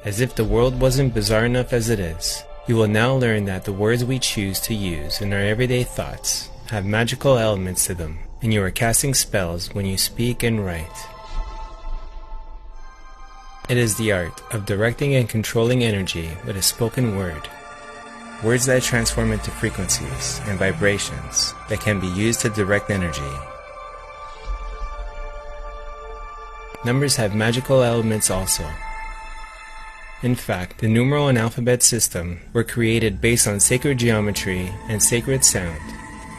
As if the world wasn't bizarre enough as it is, you will now learn that the words we choose to use in our everyday thoughts have magical elements to them, and you are casting spells when you speak and write. It is the art of directing and controlling energy with a spoken word. Words that transform into frequencies and vibrations that can be used to direct energy. Numbers have magical elements also. In fact, the numeral and alphabet system were created based on sacred geometry and sacred sound,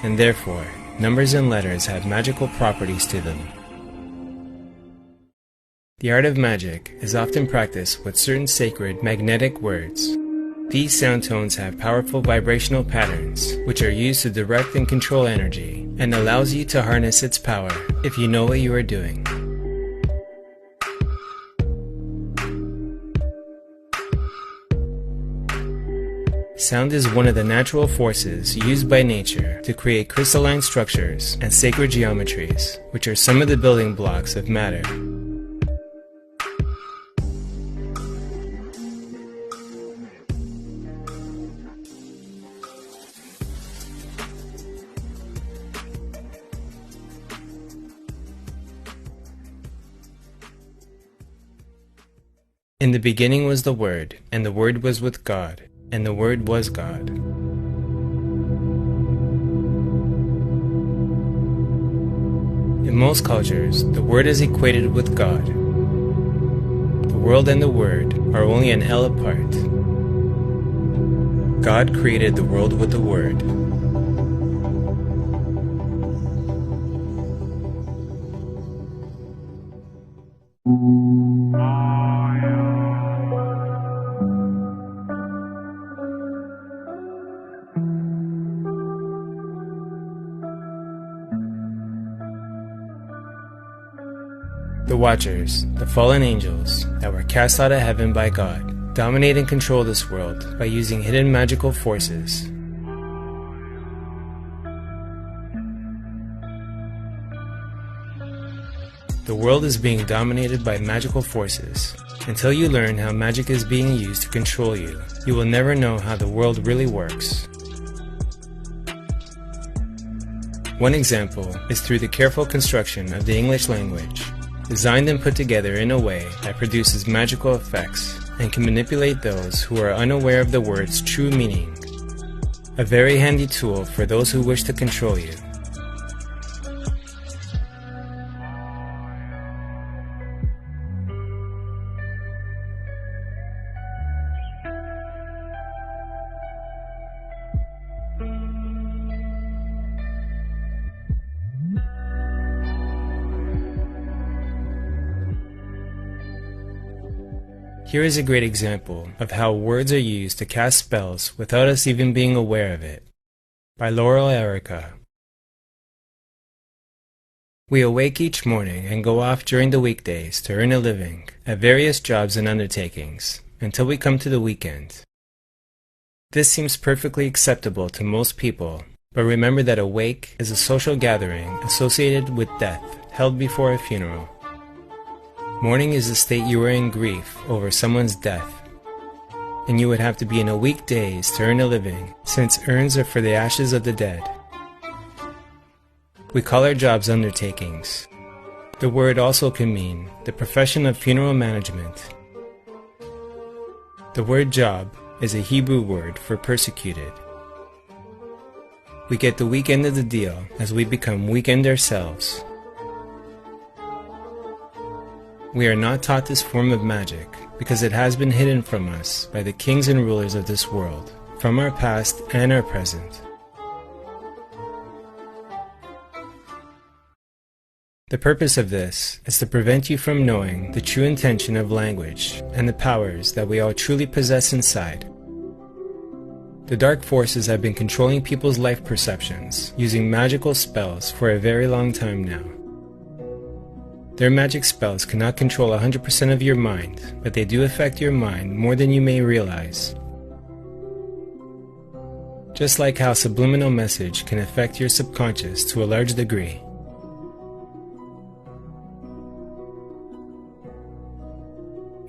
and therefore, numbers and letters have magical properties to them. The art of magic is often practiced with certain sacred magnetic words. These sound tones have powerful vibrational patterns, which are used to direct and control energy, and allows you to harness its power if you know what you are doing. Sound is one of the natural forces used by nature to create crystalline structures and sacred geometries, which are some of the building blocks of matter. In the beginning was the Word, and the Word was with God, and the Word was God. In most cultures, the Word is equated with God. The world and the Word are only an L apart. God created the world with the Word. The Watchers, the fallen angels that were cast out of heaven by God, dominate and control this world by using hidden magical forces. The world is being dominated by magical forces. Until you learn how magic is being used to control you, you will never know how the world really works. One example is through the careful construction of the English language, designed and put together in a way that produces magical effects and can manipulate those who are unaware of the word's true meaning. A very handy tool for those who wish to control you. Here is a great example of how words are used to cast spells without us even being aware of it, by Laurel Erica. We awake each morning and go off during the weekdays to earn a living at various jobs and undertakings until we come to the weekend. This seems perfectly acceptable to most people, but remember that a wake is a social gathering associated with death held before a funeral. Mourning is the state you are in grief over someone's death, and you would have to be in a weekdays to earn a living, since urns are for the ashes of the dead. We call our jobs undertakings. The word also can mean the profession of funeral management. The word job is a Hebrew word for persecuted. We get the weak end of the deal as we become weakened ourselves. We are not taught this form of magic because it has been hidden from us by the kings and rulers of this world, from our past and our present. The purpose of this is to prevent you from knowing the true intention of language and the powers that we all truly possess inside. The dark forces have been controlling people's life perceptions using magical spells for a very long time now. Their magic spells cannot control 100% of your mind, but they do affect your mind more than you may realize. Just like how subliminal message can affect your subconscious to a large degree.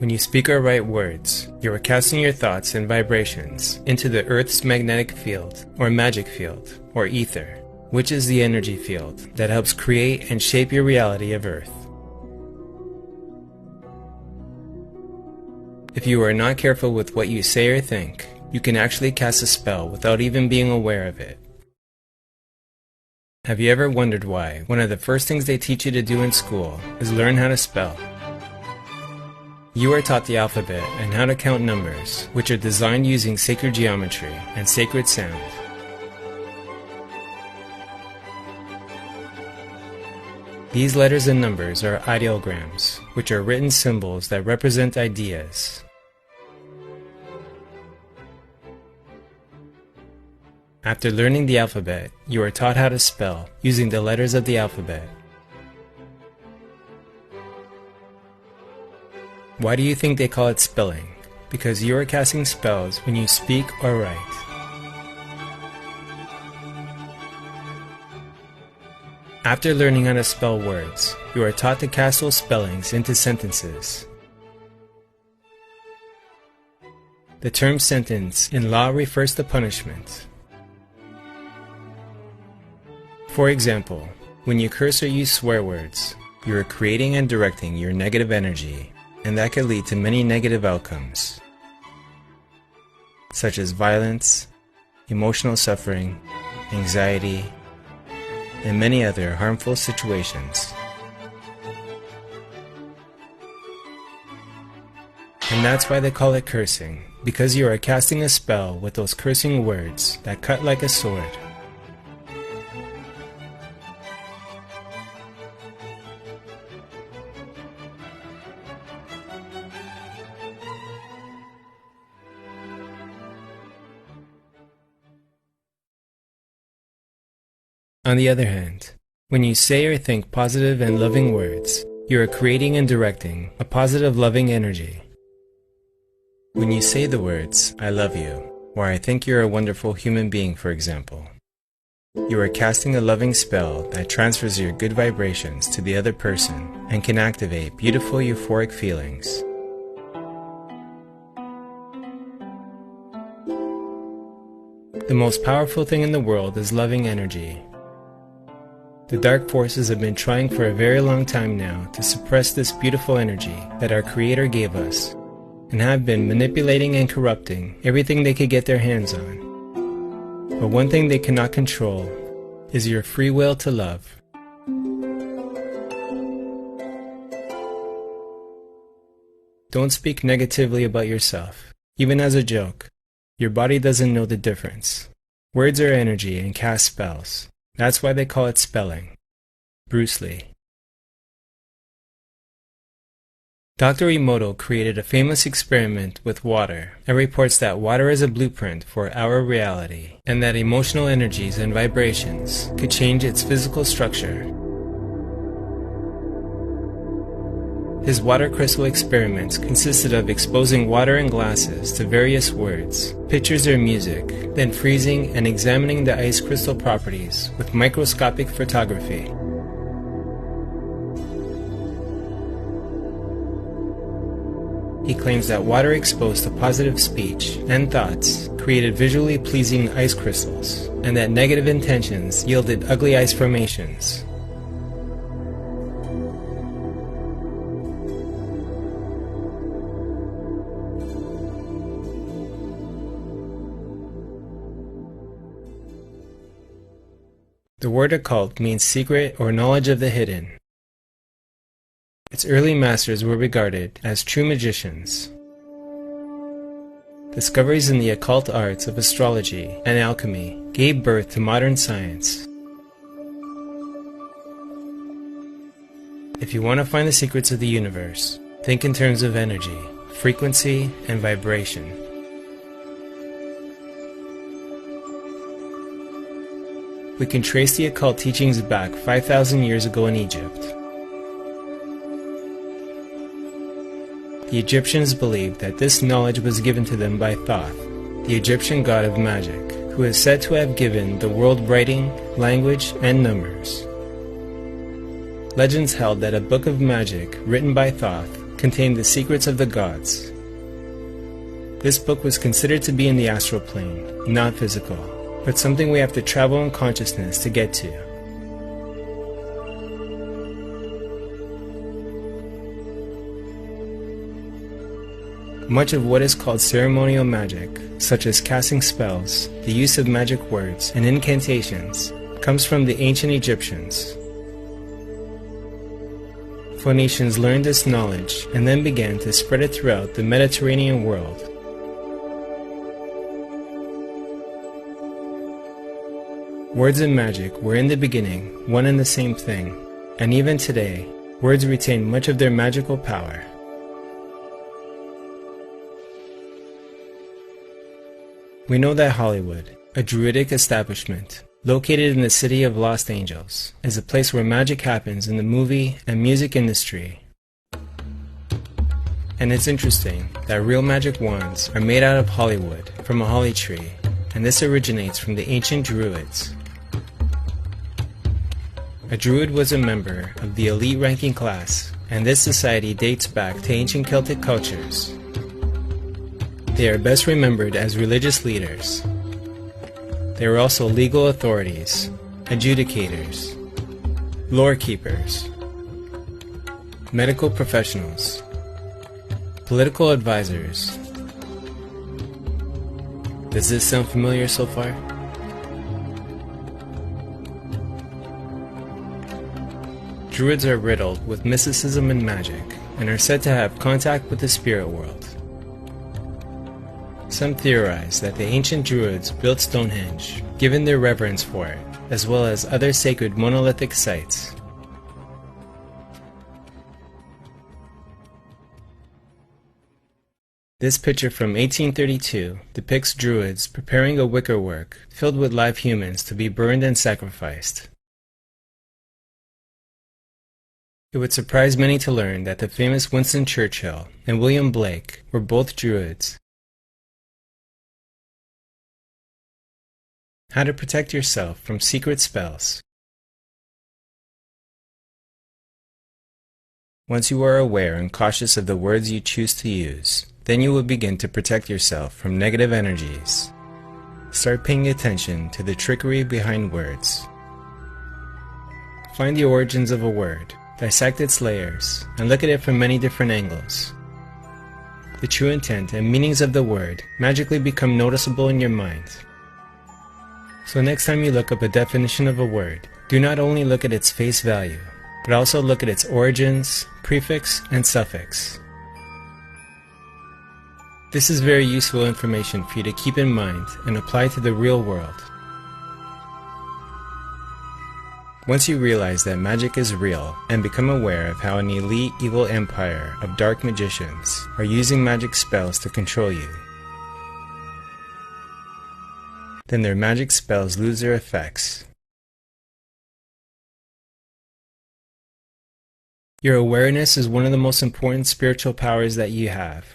When you speak or write words, you are casting your thoughts and vibrations into the Earth's magnetic field, or magic field, or ether, which is the energy field that helps create and shape your reality of Earth. If you are not careful with what you say or think, you can actually cast a spell without even being aware of it. Have you ever wondered why one of the first things they teach you to do in school is learn how to spell? You are taught the alphabet and how to count numbers, which are designed using sacred geometry and sacred sound. These letters and numbers are ideograms, which are written symbols that represent ideas. After learning the alphabet, you are taught how to spell using the letters of the alphabet. Why do you think they call it spelling? Because you are casting spells when you speak or write. After learning how to spell words, you are taught to cast those spellings into sentences. The term sentence in law refers to punishment. For example, when you curse or use swear words, you are creating and directing your negative energy, and that could lead to many negative outcomes, such as violence, emotional suffering, anxiety, and many other harmful situations. And that's why they call it cursing, because you are casting a spell with those cursing words that cut like a sword. On the other hand, when you say or think positive and loving words, you are creating and directing a positive loving energy. When you say the words, "I love you," or "I think you're a wonderful human being," for example, you are casting a loving spell that transfers your good vibrations to the other person and can activate beautiful euphoric feelings. The most powerful thing in the world is loving energy. The dark forces have been trying for a very long time now to suppress this beautiful energy that our Creator gave us, and have been manipulating and corrupting everything they could get their hands on. But one thing they cannot control is your free will to love. Don't speak negatively about yourself, even as a joke. Your body doesn't know the difference. Words are energy and cast spells. That's why they call it spelling. Bruce Lee. Dr. Emoto created a famous experiment with water and reports that water is a blueprint for our reality, and that emotional energies and vibrations could change its physical structure. His water crystal experiments consisted of exposing water in glasses to various words, pictures or music, then freezing and examining the ice crystal properties with microscopic photography. He claims that water exposed to positive speech and thoughts created visually pleasing ice crystals, and that negative intentions yielded ugly ice formations. The word occult means secret or knowledge of the hidden. Its early masters were regarded as true magicians. Discoveries in the occult arts of astrology and alchemy gave birth to modern science. If you want to find the secrets of the universe, think in terms of energy, frequency, and vibration. We can trace the occult teachings back 5,000 years ago in Egypt. The Egyptians believed that this knowledge was given to them by Thoth, the Egyptian god of magic, who is said to have given the world writing, language, and numbers. Legends held that a book of magic written by Thoth contained the secrets of the gods. This book was considered to be in the astral plane, not physical, but something we have to travel in consciousness to get to. Much of what is called ceremonial magic, such as casting spells, the use of magic words, and incantations, comes from the ancient Egyptians. Phoenicians learned this knowledge and then began to spread it throughout the Mediterranean world. Words and magic were in the beginning one and the same thing, and even today, words retain much of their magical power. We know that Hollywood, a druidic establishment, located in the city of Los Angeles, is a place where magic happens in the movie and music industry. And it's interesting that real magic wands are made out of Hollywood from a holly tree, and this originates from the ancient Druids. A Druid was a member of the elite ranking class, and this society dates back to ancient Celtic cultures. They are best remembered as religious leaders. They were also legal authorities, adjudicators, lore keepers, medical professionals, political advisors. Does this sound familiar so far? Druids are riddled with mysticism and magic, and are said to have contact with the spirit world. Some theorize that the ancient Druids built Stonehenge, given their reverence for it, as well as other sacred monolithic sites. This picture from 1832 depicts Druids preparing a wickerwork filled with live humans to be burned and sacrificed. It would surprise many to learn that the famous Winston Churchill and William Blake were both Druids. How to protect yourself from secret spells. Once you are aware and cautious of the words you choose to use, then you will begin to protect yourself from negative energies. Start paying attention to the trickery behind words. Find the origins of a word, dissect its layers, and look at it from many different angles. The true intent and meanings of the word magically become noticeable in your mind. So next time you look up a definition of a word, do not only look at its face value, but also look at its origins, prefix, and suffix. This is very useful information for you to keep in mind and apply to the real world. Once you realize that magic is real and become aware of how an elite evil empire of dark magicians are using magic spells to control you, then their magic spells lose their effects. Your awareness is one of the most important spiritual powers that you have.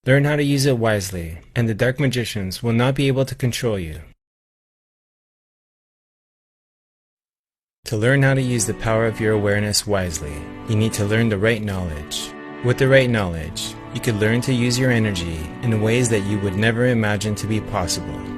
Learn how to use it wisely, and the dark magicians will not be able to control you. To learn how to use the power of your awareness wisely, you need to learn the right knowledge. With the right knowledge, you could learn to use your energy in ways that you would never imagine to be possible.